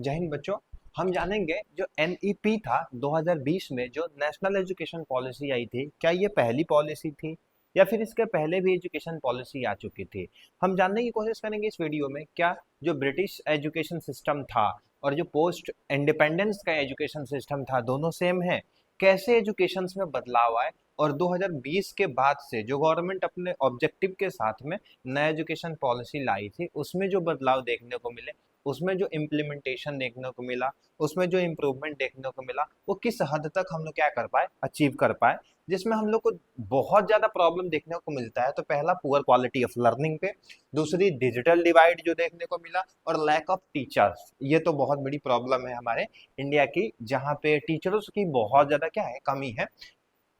जय हिंद बच्चों। हम जानेंगे जो एनईपी था 2020 में जो नेशनल एजुकेशन पॉलिसी आई थी, क्या ये पहली पॉलिसी थी या फिर इसके पहले भी एजुकेशन पॉलिसी आ चुकी थी। हम जानने की कोशिश करेंगे इस वीडियो में क्या जो ब्रिटिश एजुकेशन सिस्टम था और जो पोस्ट इंडिपेंडेंस का एजुकेशन सिस्टम था दोनों सेम है, कैसे एजुकेशन में बदलाव आए और 2020 के बाद से जो गवर्नमेंट अपने ऑब्जेक्टिव के साथ में नया एजुकेशन पॉलिसी लाई थी उसमें जो बदलाव देखने को मिले, उसमें जो इम्प्लीमेंटेशन देखने को मिला, उसमें जो इम्प्रूवमेंट देखने को मिला, वो किस हद तक हम लोग क्या कर पाए, अचीव कर पाए। जिसमें हम लोग को बहुत ज्यादा प्रॉब्लम देखने को मिलता है। तो पहला पुअर क्वालिटी ऑफ लर्निंग पे, दूसरी डिजिटल डिवाइड जो देखने को मिला, और लैक ऑफ टीचर्स। ये तो बहुत बड़ी प्रॉब्लम है हमारे इंडिया की, जहाँ पे टीचर्स की बहुत ज्यादा क्या है, कमी है,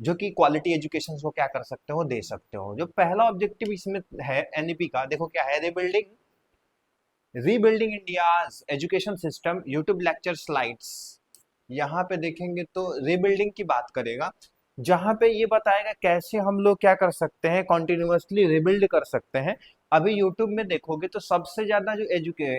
जो कि क्वालिटी एजुकेशन को क्या कर सकते हो, दे सकते हो। जो पहला ऑब्जेक्टिव इसमें है एनईपी का, देखो क्या है, rebuilding India's education system, YouTube lecture slides. यहाँ पे देखेंगे तो रीबिल्डिंग की बात करेगा, जहां पे ये बताएगा कैसे हम लोग क्या कर सकते हैं, कॉन्टिन्यूसली रिबिल्ड कर सकते हैं। अभी यूट्यूब में देखोगे तो सबसे ज्यादा जो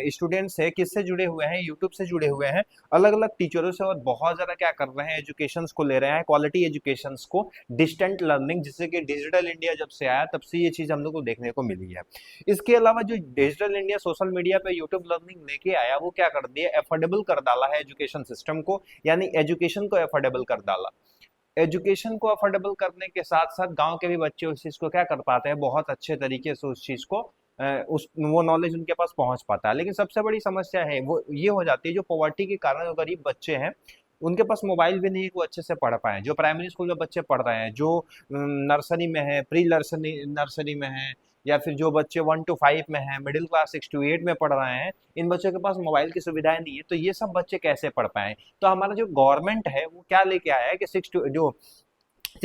स्टूडेंट्स है किससे जुड़े हुए हैं, यूट्यूब से जुड़े हुए हैं, अलग अलग टीचरों से, और बहुत ज्यादा क्या कर रहे हैं, एजुकेशन को ले रहे हैं, क्वालिटी एजुकेशन को, डिस्टेंट लर्निंग, जिससे कि डिजिटल इंडिया जब से आया तब से ये चीज हम लोग को देखने को मिली है। इसके अलावा जो डिजिटल इंडिया सोशल मीडिया पे यूट्यूब लर्निंग लेके आया, वो क्या कर दिया, अफोर्डेबल कर डाला है एजुकेशन सिस्टम को, यानी एजुकेशन को अफोर्डेबल कर डाला। एजुकेशन को अफोर्डेबल करने के साथ साथ गांव के भी बच्चे उस चीज को क्या कर पाते हैं, बहुत अच्छे तरीके से उस चीज को उस वो नॉलेज उनके पास पहुंच पाता है। लेकिन सबसे बड़ी समस्या है वो ये हो जाती है, जो पॉवर्टी के कारण जो गरीब बच्चे हैं उनके पास मोबाइल भी नहीं है, वो अच्छे से पढ़ पाए। जो प्राइमरी स्कूल में बच्चे पढ़ रहे हैं, जो नर्सरी में है, प्री नर्सरी नर्सरी में है, या फिर जो बच्चे 1 to 5 में हैं, मिडिल क्लास 6 to 8 में पढ़ रहे हैं, इन बच्चों के पास मोबाइल की सुविधाएं नहीं है। तो ये सब बच्चे कैसे पढ़ पाए। तो हमारा जो गवर्नमेंट है वो क्या लेके आया है कि 6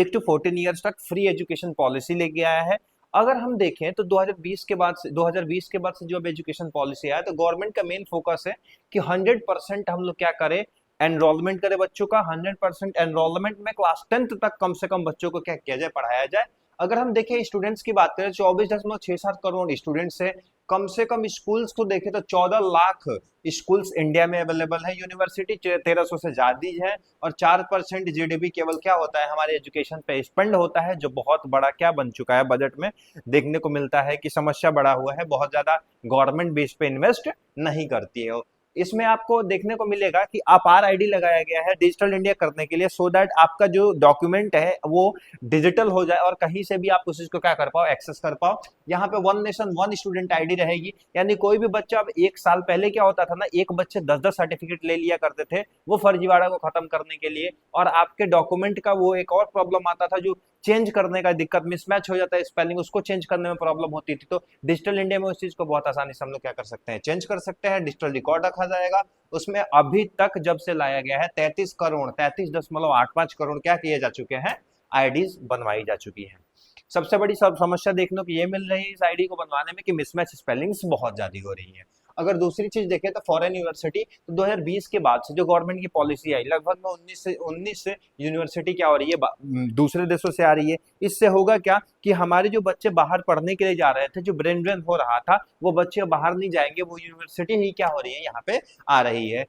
to 14 ईयर्स तक फ्री एजुकेशन पॉलिसी लेके आया है। अगर हम देखें तो 2020 के बाद से जो अब एजुकेशन पॉलिसी आया, तो गवर्नमेंट का मेन फोकस है कि 100% हम लोग क्या करें, एनरोलमेंट करें बच्चों का। 100% एनरोलमेंट में क्लास 10th तक कम से कम बच्चों को क्या किया जाए, पढ़ाया जाए। अगर हम देखें स्टूडेंट्स की बात करें, 24.67 करोड़ स्टूडेंट्स है। कम से कम स्कूल्स को देखें तो 14 लाख स्कूल्स इंडिया में अवेलेबल है। यूनिवर्सिटी 1300 से ज्यादा है, और 4% जीडीपी केवल क्या होता है, हमारे एजुकेशन पे स्पेंड होता है, जो बहुत बड़ा क्या बन चुका है, बजट में देखने को मिलता है कि समस्या बड़ा हुआ है, बहुत ज्यादा गवर्नमेंट बेस पे इन्वेस्ट नहीं करती है। इसमें आपको देखने को मिलेगा कि अपार आईडी लगाया गया है डिजिटल इंडिया करने के लिए, सो दैट आपका जो डॉक्यूमेंट है वो डिजिटल हो जाए और कहीं से भी आप उस चीज को क्या कर पाओ, एक्सेस कर पाओ। यहाँ पे one nation one student ID रहेगी, यानी कोई भी बच्चा, अब 1 साल पहले क्या होता था ना, एक बच्चे 10-10 सर्टिफिकेट ले लिया करते थे वो फर्जीवाड़ा को खत्म करने के लिए, और आपके डॉक्यूमेंट का वो एक और प्रॉब्लम आता था, जो चेंज करने का दिक्कत, मिसमैच हो जाता है स्पेलिंग, उसको चेंज करने में प्रॉब्लम होती थी। तो डिजिटल इंडिया में उस चीज को बहुत आसानी से हम लोग क्या कर सकते हैं, चेंज कर सकते हैं। डिजिटल रिकॉर्ड रखा जाएगा उसमें। अभी तक जब से लाया गया है 33.85 करोड़ क्या किए जा चुके हैं, आईडीज बनवाई जा चुकी है। सबसे बड़ी सब समस्या देखने को ये मिल रही है इस आईडी को बनवाने में कि मिसमैच स्पेलिंग्स बहुत ज्यादा हो रही है। अगर दूसरी चीज देखें तो फॉरेन यूनिवर्सिटी, तो 2020 के बाद से जो गवर्नमेंट की पॉलिसी आई, लगभग में 19 से यूनिवर्सिटी क्या हो रही है, दूसरे देशों से आ रही है। इससे होगा क्या कि हमारे जो बच्चे बाहर पढ़ने के लिए जा रहे थे, जो ब्रेन ड्रेन हो रहा था, वो बच्चे बाहर नहीं जाएंगे, वो यूनिवर्सिटी ही क्या हो रही है, यहाँ पे आ रही है।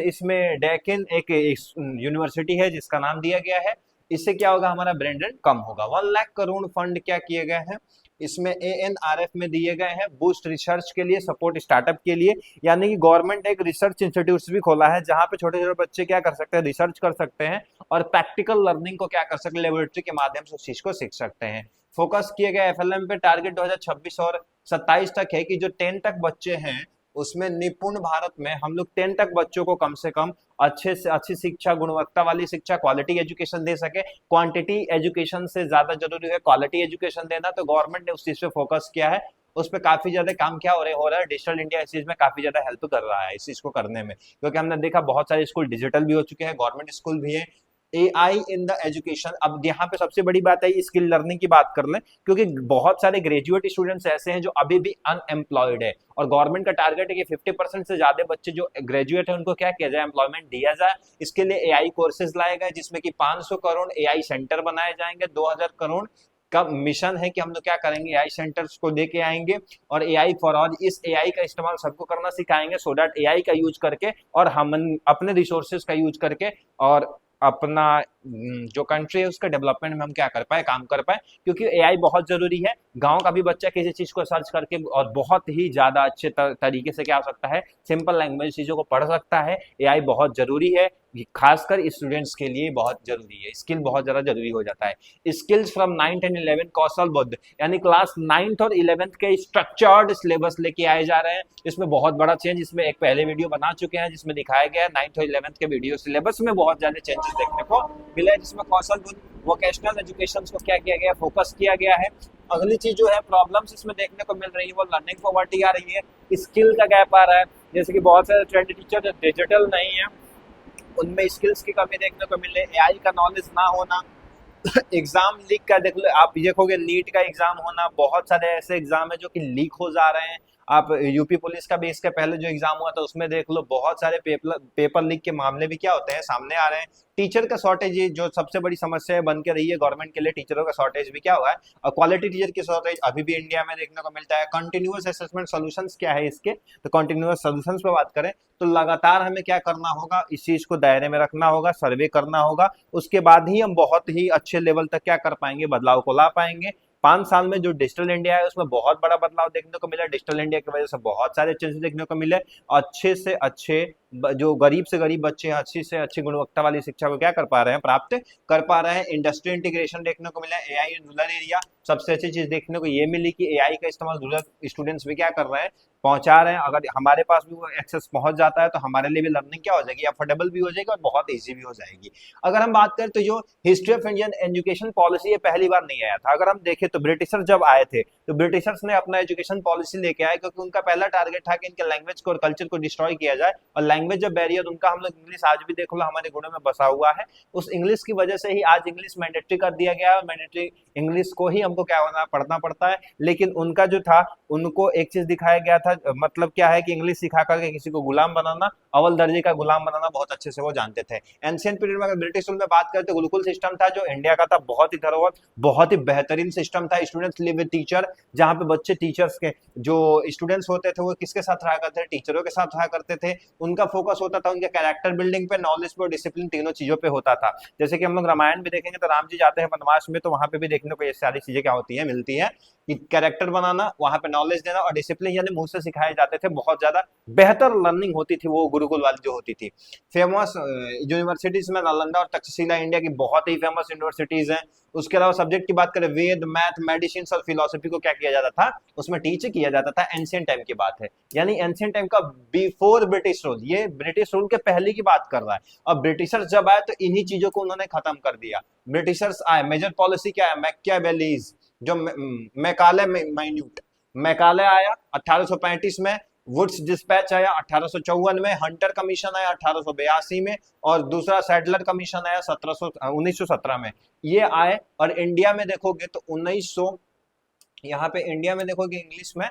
इसमें डेकिन एक यूनिवर्सिटी है जिसका नाम दिया गया है। इससे क्या होगा, हमारा ब्रेन ड्रेन कम होगा। 1 लाख करोड़ फंड क्या किए गए हैं इसमें, एएनआरएफ में दिए गए हैं, बूस्ट रिसर्च के लिए, सपोर्ट स्टार्टअप के लिए। यानी कि गवर्नमेंट एक रिसर्च इंस्टीट्यूट भी खोला है, जहां पे छोटे छोटे बच्चे क्या कर सकते हैं, रिसर्च कर सकते हैं, और प्रैक्टिकल लर्निंग को क्या कर सकते हैं, लेबोरेटरी के माध्यम से उस चीज को सीख सकते हैं। फोकस किए गए एफएलएम पे, टारगेट 2026 और 27 तक है कि जो 10 तक बच्चे हैं उसमें निपुण भारत में हम लोग 10 तक बच्चों को कम से कम अच्छे से अच्छी शिक्षा, गुणवत्ता वाली शिक्षा, क्वालिटी एजुकेशन दे सके। क्वांटिटी एजुकेशन से ज्यादा जरूरी है क्वालिटी एजुकेशन देना, तो गवर्नमेंट ने उस चीज पे फोकस किया है। उस पर काफी ज्यादा काम क्या हो रहा है, डिजिटल इंडिया इस चीज में काफी ज्यादा हेल्प कर रहा है इस चीज को करने में, क्योंकि हमने देखा बहुत सारे स्कूल डिजिटल भी हो चुके हैं, गवर्नमेंट स्कूल भी है। एआई इन द एजुकेशन, अब यहाँ पे सबसे बड़ी बात है स्किल लर्निंग की बात कर लें, क्योंकि बहुत सारे ग्रेजुएट स्टूडेंट्स ऐसे हैं जो अभी भी अनएम्प्लॉयड है, और गवर्नमेंट का टारगेट है कि 50% से ज्यादा बच्चे जो ग्रेजुएट है उनको क्या किया जाए, एम्प्लॉयमेंट दिया जाए। इसके लिए एआई कोर्सेज लाए गए, जिसमें कि 500 करोड़ एआई सेंटर बनाए जाएंगे, 2000 करोड़ का मिशन है कि हम लोग क्या करेंगे, एआई सेंटर्स को लेके आएंगे और एआई फॉर ऑल, इस एआई का इस्तेमाल सबको करना सिखाएंगे, सो दैट एआई का यूज करके और हम अपने रिसोर्सेज का यूज करके और अपना जो कंट्री है उसके डेवलपमेंट में हम क्या कर पाए, काम कर पाए। क्योंकि एआई बहुत जरूरी है। गांव का भी बच्चा किसी चीज को सर्च करके और बहुत ही ज्यादा अच्छे तरीके से क्या हो सकता है, सिंपल लैंग्वेज चीजों को पढ़ सकता है। एआई बहुत जरूरी है, खासकर स्टूडेंट्स के लिए बहुत जरूरी है। स्किल बहुत ज्यादा जरूरी हो जाता है। Skills from 9th and 11th कौशल बुद्ध, यानी क्लास 9th और 11th के स्ट्रक्चर्ड सिलेबस लेके आए जा रहे हैं। इसमें बहुत बड़ा चेंज, इसमें एक पहले वीडियो बना चुके हैं जिसमें दिखाया गया है 9th और 11th के वीडियो सिलेबस में बहुत ज्यादा चेंजेस देखने को मिला है, जिसमें कौशल बुद्ध वोकेशनल एजुकेशन को क्या किया गया, फोकस किया गया है। अगली चीज जो है प्रॉब्लम्स इसमें देखने को मिल रही है वो लर्निंग पॉवर्टी आ रही है, स्किल का गैप आ रहा है। जैसे कि बहुत सारे ट्रेंड टीचर जो डिजिटल नहीं है उनमें स्किल्स की कमी देखने को मिल रही है, एआई का नॉलेज ना होना। एग्जाम लीक का देख लो, आप देखोगे नीट का एग्जाम होना, बहुत सारे ऐसे एग्जाम है जो कि लीक हो जा रहे हैं। आप यूपी पुलिस का भी इसके पहले जो एग्जाम हुआ था उसमें देख लो, बहुत सारे पेपर लीक के मामले भी क्या होते हैं, सामने आ रहे हैं। टीचर का शॉर्टेज जो सबसे बड़ी समस्या बन के रही है गवर्नमेंट के लिए, टीचरों का शॉर्टेज भी क्या हुआ है, और क्वालिटी टीचर की शॉर्टेज अभी भी इंडिया में देखने को मिलता है। कंटिन्यूअस असेसमेंट सॉल्यूशंस क्या है इसके, तो कंटिन्यूअस सॉल्यूशंस पे बात करें तो लगातार हमें क्या करना होगा, इस चीज को दायरे में रखना होगा, सर्वे करना होगा। उसके बाद ही हम बहुत ही अच्छे लेवल तक क्या कर पाएंगे, बदलाव को ला पाएंगे। 5 साल में जो डिजिटल इंडिया है उसमें बहुत बड़ा बदलाव देखने को मिला। डिजिटल इंडिया की वजह से बहुत सारे चेंजेस देखने को मिले। अच्छे से अच्छे जो गरीब से गरीब बच्चे हैं अच्छी से अच्छी गुणवत्ता वाली शिक्षा को क्या कर पा रहे हैं, प्राप्त कर पा रहे हैं। इंडस्ट्री इंटीग्रेशन देखने को मिला। एआई इन रूरल एरिया, सबसे अच्छी चीज देखने को ये मिली कि एआई का इस्तेमाल रूरल स्टूडेंट्स भी क्या कर रहे हैं, पहुंचा रहे हैं। अगर हमारे पास भी वो एक्सेस पहुंच जाता है तो हमारे लिए भी लर्निंग क्या हो जाएगी, अफोर्डेबल भी हो जाएगी और बहुत ईजी भी हो जाएगी। अगर हम बात करें तो जो history of Indian education policy ये पहली बार नहीं आया था। अगर हम देखें तो ब्रिटिशर्स जब आए थे तो ब्रिटिशर्स ने अपना एजुकेशन पॉलिसी लेके आए, क्योंकि उनका पहला टारगेट था कि इनके लैंग्वेज को और कल्चर को डिस्ट्रॉय किया जाए। और लैंग्वेज जब बैरियर उनका, हम लोग इंग्लिश आज भी देख लो हमारे गुणों में बसा हुआ है, उस इंग्लिश की वजह से ही आज इंग्लिश मैंडेटरी कर दिया गया है और मैंडेटरी इंग्लिश को ही हमको क्या होना पढ़ना पड़ता है। लेकिन उनका जो था, उनको एक चीज दिखाया गया था, मतलब क्या है कि इंग्लिश सिखा करके किसी को गुलाम बनाना, अव्वल दर्जे का गुलाम बनाना बहुत अच्छे से वो जानते थे। एंशियंट पीरियड में अगर ब्रिटिश रूल में बात करते तो गुरुकुल सिस्टम था जो इंडिया का था, बहुत ही धरोहर, बहुत ही बेहतरीन सिस्टम था। स्टूडेंट्स लिव विद टीचर, जहाँ पे बच्चे टीचर्स के जो स्टूडेंट्स होते थे वो किसके साथ रहा करते थे, टीचरों के साथ रहा करते थे। उनका फोकस होता था उनके कैरेक्टर बिल्डिंग पे, नॉलेज पे और डिसिप्लिन, तीनों चीजों पे होता था। जैसे कि हम लोग रामायण भी देखेंगे तो राम जी जाते हैं वनवास में, तो वहां पे भी देखने को ये सारी चीजें क्या होती है, मिलती है कि कैरेक्टर बनाना, वहां पे नॉलेज देना और डिसिप्लिन यानी मुंह से सिखाए जाते थे। बहुत ज्यादा बेहतर लर्निंग होती थी वो गुरुकुल वाली जो होती थी। फेमस यूनिवर्सिटीज में नालंदा और तक्षशिला इंडिया की बहुत ही फेमस यूनिवर्सिटीज हैं। उसके अलावा सब्जेक्ट की बात करें, वेद, मैथ, मेडिसिन और फिलोसफी को क्या किया जाता था, उसमें टीच किया जाता था। एंशियंट टाइम की बात है, यानी एंशियंट टाइम का बिफोर ब्रिटिश रूल, ये ब्रिटिश रूल के पहले की बात कर रहा है। अब ब्रिटिशर्स जब आए तो इन्हीं चीजों को उन्होंने खत्म कर दिया। ब्रिटिशर्स आए, मेजर पॉलिसी क्या है, मैकियावेलीज, जो मैकाले माइन्यूट, मैकाले आया 1835 में, वुड्स डिस्पैच आया 1854 में, हंटर कमीशन आया 1882 में और दूसरा सैडलर कमीशन आया 1917 में। ये आए। और इंडिया में देखोगे तो 1900, यहाँ पे इंडिया में देखोगे इंग्लिश में,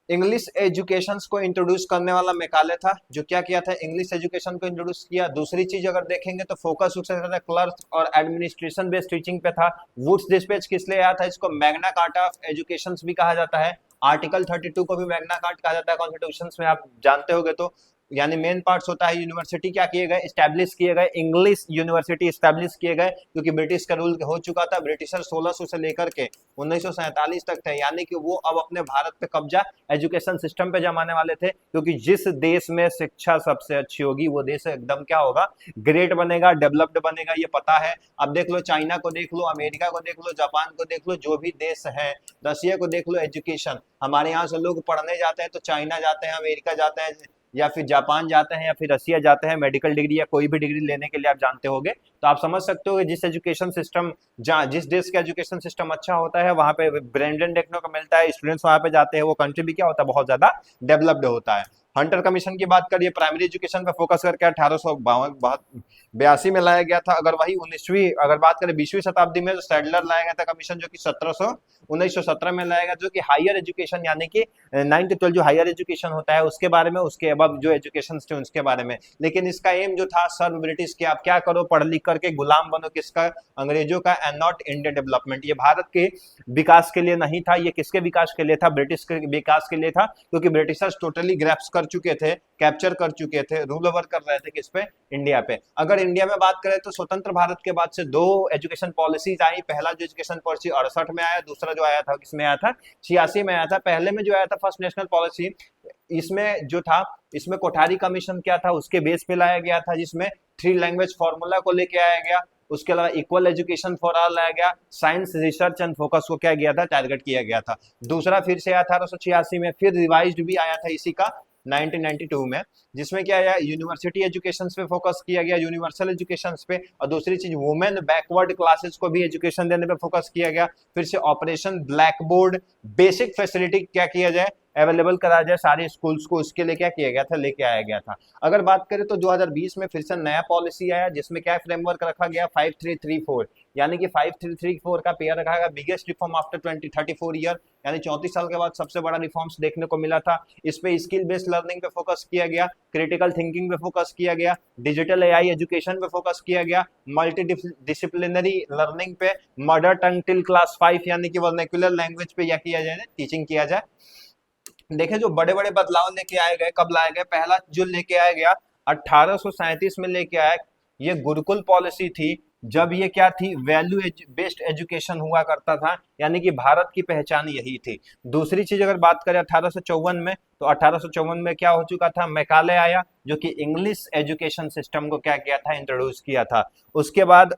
इंग्लिश एजुकेशन को इंट्रोड्यूस करने वाला मैकाले था, जो क्या किया था, इंग्लिश एजुकेशन को इंट्रोड्यूस किया। दूसरी चीज अगर देखेंगे तो फोकस क्लर्क और एडमिनिस्ट्रेशन बेस्ड टीचिंग पे था। वुड्स डिस्पैच किस लिए आया था, इसको मैग्ना कार्टा ऑफ एजुकेशन भी कहा जाता है। आर्टिकल 32 को भी मैग्ना कार्ट कहा जाता है कॉन्स्टिट्यूशन में, आप जानते होंगे। तो यानी मेन पार्ट्स होता है। यूनिवर्सिटी क्या किए गए, स्टैब्लिश किए गए, इंग्लिश यूनिवर्सिटी स्टैब्लिश किए गए, क्योंकि ब्रिटिश का रूल हो चुका था। ब्रिटिशर 1600 से लेकर के 1947 तक थे, यानी कि वो अब अपने भारत पे कब्जा एजुकेशन सिस्टम पे जमाने वाले थे। क्योंकि जिस देश में शिक्षा सबसे अच्छी होगी वो देश एकदम क्या होगा, ग्रेट बनेगा, डेवलप्ड बनेगा, ये पता है। अब देख लो चाइना को देख लो, अमेरिका को देख लो, जापान को देख लो, जो भी देश है, रशिया को देख लो। एजुकेशन, हमारे यहाँ से लोग पढ़ने जाते हैं तो चाइना जाते हैं, अमेरिका जाते हैं, या फिर जापान जाते हैं, या फिर रसिया जाते हैं मेडिकल डिग्री या कोई भी डिग्री लेने के लिए, आप जानते होंगे। तो आप समझ सकते हो कि जिस एजुकेशन सिस्टम, जहाँ जिस देश का एजुकेशन सिस्टम अच्छा होता है वहां पे ब्रांडेड देखने को मिलता है, स्टूडेंट्स वहां पे जाते हैं, वो कंट्री भी क्या होता है, बहुत ज्यादा डेवलप्ड होता है। हंटर कमीशन की बात करिए, प्राइमरी एजुकेशन पे फोकस करके 1882 में लाया गया था। अगर वही 19वीं अगर बात करें 20वीं शताब्दी में, तो सैडलर लाया गया था कमीशन, जो कि 1917 में लाया गया, जो कि हायर एजुकेशन यानी कि 9 to 12 जो हायर एजुकेशन होता है उसके बारे में, उसके अब जो एजुकेशन थे उसके बारे में। लेकिन इसका एम जो था सर्व ब्रिटिश के, आप क्या करो, पढ़ लिख करके गुलाम बनो किसका, अंग्रेजों का, एंड नॉट इंडिया डेवलपमेंट। ये भारत के विकास के लिए नहीं था, ये किसके विकास के लिए था, ब्रिटिश के विकास के लिए था, क्योंकि ब्रिटिशर्स टोटली ग्रैप्स कर चुके थे, कैप्चर कर चुके थे, रूल ओवर कर रहे थे किस पे, इंडिया पे। अगर इंडिया में बात करें तो स्वतंत्र भारत के बाद से 2 एजुकेशन पॉलिसीज आई। पहला जो एजुकेशन पॉलिसी 68 में आया, दूसरा जो आया था किसमें आया था, 86 में आया था। पहले में जो आया था फर्स्ट नेशनल पॉलिसी, इसमें जो था, इसमें कोठारी कमीशन क्या था, उसके बेस पे लाया गया था, जिसमें 3 लैंग्वेज फॉर्मूला को लेके आया गया। उसके अलावा इक्वल एजुकेशन फॉर ऑल लाया गया, साइंस रिसर्च एंड फोकस को क्या गया था, टारगेट किया गया था। दूसरा फिर से 1886 में फिर रिवाइज्ड भी आया था इसी का 1992 में, जिसमें क्या आया, यूनिवर्सिटी एजुकेशन पे फोकस किया गया, यूनिवर्सल एजुकेशन पे। और दूसरी चीज, वुमेन बैकवर्ड क्लासेस को भी एजुकेशन देने पे फोकस किया गया। फिर से operation black board, basic facility क्या किया जाए, अवेलेबल कराया जाए सारे स्कूल्स को, उसके लिए क्या किया गया था, लेके आया गया था। अगर बात करें तो 2020 में फिर से नया पॉलिसी आया, जिसमें क्या फ्रेमवर्क रखा गया, 5334, यानी कि 5334 का पेयर रखा गया, बिगेस्ट रिफॉर्म आफ्टर 34 ईयर, यानी 34 साल के बाद सबसे बड़ा रिफॉर्म्स देखने को मिला था। इस पे स्किल बेस्ड लर्निंग पे फोकस किया गया, क्रिटिकल थिंकिंग पे फोकस किया गया, डिजिटल एआई एजुकेशन पे फोकस किया गया, मल्टी डिसिप्लिनरी लर्निंग पे, मदर टंग टिल क्लास 5 यानी कि वर्नाक्युलर लैंग्वेज पे या किया जाए, टीचिंग किया जाए। देखें जो बड़े बड़े बदलाव लेके आए गए, कब लाए गए, पहला जो लेके आया गया 1837 में लेके आया, ये गुरुकुल पॉलिसी थी। जब ये क्या थी, वैल्यू बेस्ड एजुकेशन हुआ करता था, यानी कि भारत की पहचान यही थी। दूसरी चीज अगर बात करें 1854 में, तो 1854 में क्या हो चुका था, मैकाले आया, जो कि इंग्लिश एजुकेशन सिस्टम को क्या किया था, इंट्रोड्यूस किया था। उसके बाद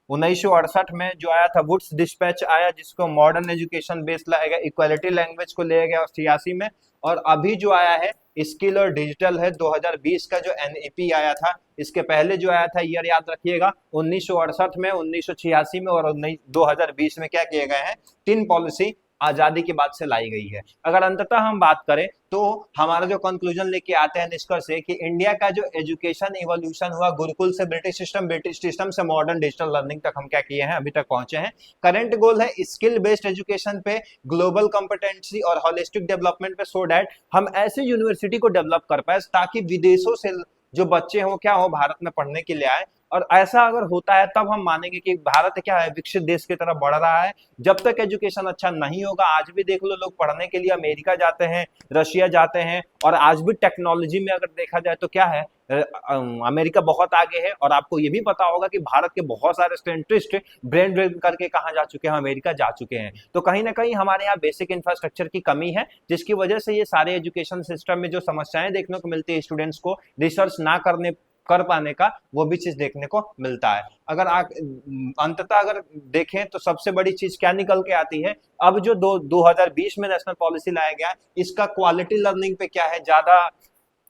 1968 में जो आया था वुड्स डिस्पैच आया, जिसको मॉडर्न एजुकेशन बेस लाया गया, इक्वालिटी लैंग्वेज को ले गया 86 में। और अभी जो आया है स्किल और डिजिटल है 2020 का जो एनईपी आया था। इसके पहले जो आया था ईयर याद रखिएगा, 1968 में, 1986 में और 2020 में क्या किए गए हैं, 3 पॉलिसी आजादी के बाद से लाई गई है। अगर अंततः हम बात करें तो हमारा जो कंक्लूजन लेके आते हैं निष्कर्ष है कि इंडिया का जो एजुकेशन इवोल्यूशन हुआ गुरुकुल से ब्रिटिश सिस्टम से मॉडर्न डिजिटल लर्निंग तक हम क्या किए हैं, अभी तक पहुंचे हैं। करंट गोल है स्किल बेस्ड एजुकेशन पे, ग्लोबल कॉम्पिटेंसी और होलिस्टिक डेवलपमेंट पे, सो दैट हम ऐसे यूनिवर्सिटी को डेवलप कर पाए ताकि विदेशों से जो बच्चे हो क्या हो, भारत में पढ़ने के लिए आए। और ऐसा अगर होता है तब हम मानेंगे कि भारत क्या है, विकसित देश की तरफ बढ़ रहा है। जब तक एजुकेशन अच्छा नहीं होगा, आज भी देख लो लोग पढ़ने के लिए अमेरिका जाते हैं, रशिया जाते हैं, और आज भी टेक्नोलॉजी में अगर देखा जाए तो क्या है, अमेरिका बहुत आगे है। और आपको ये भी पता होगा कि भारत के बहुत सारे साइंटिस्ट ब्रेन ड्रेन करके कहाँ जा चुके हैं, अमेरिका जा चुके हैं। तो कहीं ना कहीं हमारे यहाँ बेसिक इंफ्रास्ट्रक्चर की कमी है, जिसकी वजह से ये सारे एजुकेशन सिस्टम में जो समस्याएं देखने को मिलती है स्टूडेंट्स को रिसर्च ना कर पाने का, वो भी चीज देखने को मिलता है। अगर अंततः अगर देखें तो सबसे बड़ी चीज क्या निकल के आती है, अब जो 2020 में नेशनल पॉलिसी लाया गया, इसका क्वालिटी लर्निंग पे क्या है, ज्यादा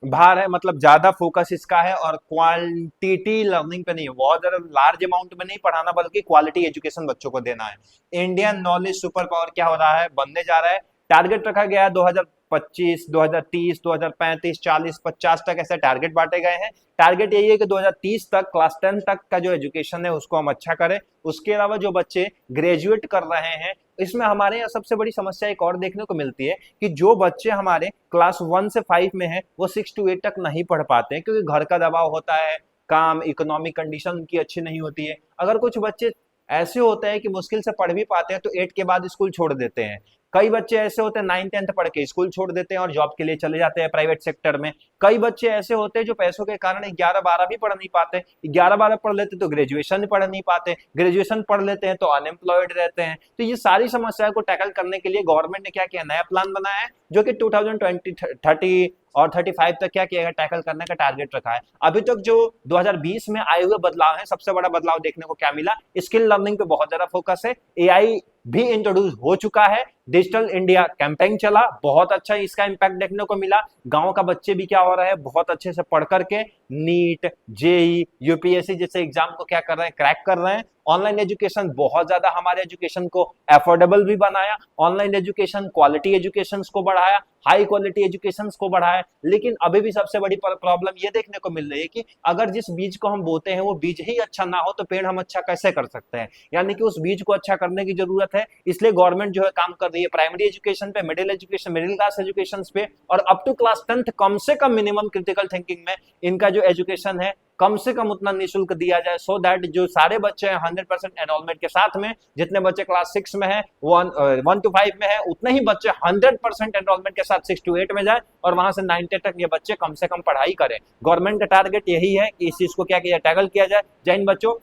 भार है, मतलब ज्यादा फोकस इसका है, और क्वांटिटी लर्निंग पे नहीं है। बहुत ज्यादा लार्ज अमाउंट में नहीं पढ़ाना, बल्कि क्वालिटी एजुकेशन बच्चों को देना है। इंडियन नॉलेज सुपर पावर क्या हो रहा है, बनने जा रहा है। टारगेट रखा गया है 2025, 2030, 2035, 40, 50 तक, ऐसे टारगेट बांटे गए हैं। टारगेट यही है कि 2030 तक क्लास 10 तक का जो एजुकेशन है उसको हम अच्छा करें। उसके अलावा जो बच्चे ग्रेजुएट कर रहे हैं, इसमें हमारे यहाँ सबसे बड़ी समस्या एक और देखने को मिलती है कि जो बच्चे हमारे क्लास 1 से 5 में हैं, वो 6 to 8 तक नहीं पढ़ पाते हैं, क्योंकि घर का दबाव होता है, काम, इकोनॉमिक कंडीशन उनकी अच्छी नहीं होती है। अगर कुछ बच्चे ऐसे होते हैं कि मुश्किल से पढ़ भी पाते हैं, तो 8 के बाद स्कूल छोड़ देते हैं। कई बच्चे ऐसे होते हैं 9, 10 पढ़ के स्कूल छोड़ देते हैं और जॉब के लिए चले जाते हैं प्राइवेट सेक्टर में। कई बच्चे ऐसे होते हैं जो पैसों के कारण 11, 12 भी पढ़ नहीं पाते, 11, 12 पढ़ लेते तो ग्रेजुएशन पढ़ नहीं पाते, ग्रेजुएशन पढ़ लेते हैं तो अनएम्प्लॉयड रहते हैं। तो ये सारी समस्याओं को टैकल करने के लिए गवर्नमेंट ने क्या किया, नया प्लान बनाया है, जो कि 2020, 30 और 35 तक क्या किया, टैकल करने का टारगेट रखा है। अभी तक जो 2020 में आए हुए बदलाव है, सबसे बड़ा बदलाव देखने को क्या मिला, स्किल लर्निंग पे बहुत ज्यादा फोकस है, एआई भी इंट्रोड्यूस हो चुका है, डिजिटल इंडिया कैंपेन चला, बहुत अच्छा इसका इंपैक्ट देखने को मिला। गांव का बच्चे भी क्या हो रहा है, बहुत अच्छे से पढ़ करके नीट, जेई, यूपीएससी जैसे एग्जाम को क्या कर रहे हैं, क्रैक कर रहे हैं। ऑनलाइन एजुकेशन बहुत ज्यादा हमारे एजुकेशन को अफोर्डेबल भी बनाया, ऑनलाइन एजुकेशन क्वालिटी एजुकेशन को बढ़ाया, हाई क्वालिटी एजुकेशन को बढ़ाया। लेकिन अभी भी सबसे बड़ी प्रॉब्लम ये देखने को मिल रही है कि अगर जिस बीज को हम बोते हैं वो बीज ही अच्छा ना हो तो पेड़ हम अच्छा कैसे कर सकते हैं, यानी कि उस बीज को अच्छा करने की जरूरत है। इसलिए गवर्नमेंट जो है काम कर रही है प्राइमरी एजुकेशन पे, middle education, middle class education पे, और अप टू क्लास 10th कम से कम मिनिमम क्रिटिकल थिंकिंग में इनका जो एजुकेशन है कम से कम उतना निःशुल्क दिया जाए, सो दैट जो सारे बच्चे हैं 100% एनरोलमेंट के साथ में, जितने बच्चे क्लास 6 में है 1 to 5 में है, उतने ही बच्चे 100% एनरोलमेंट के साथ 6 to 8 में जाए और वहां से 9 तक ये बच्चे कम से कम पढ़ाई करें। गवर्नमेंट का टारगेट यही है कि इस चीज को क्या किया, टैकल किया जाए। जय हिंद बच्चों,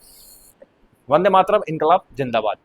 वंदे मातरम, इनकलाब जिंदाबाद।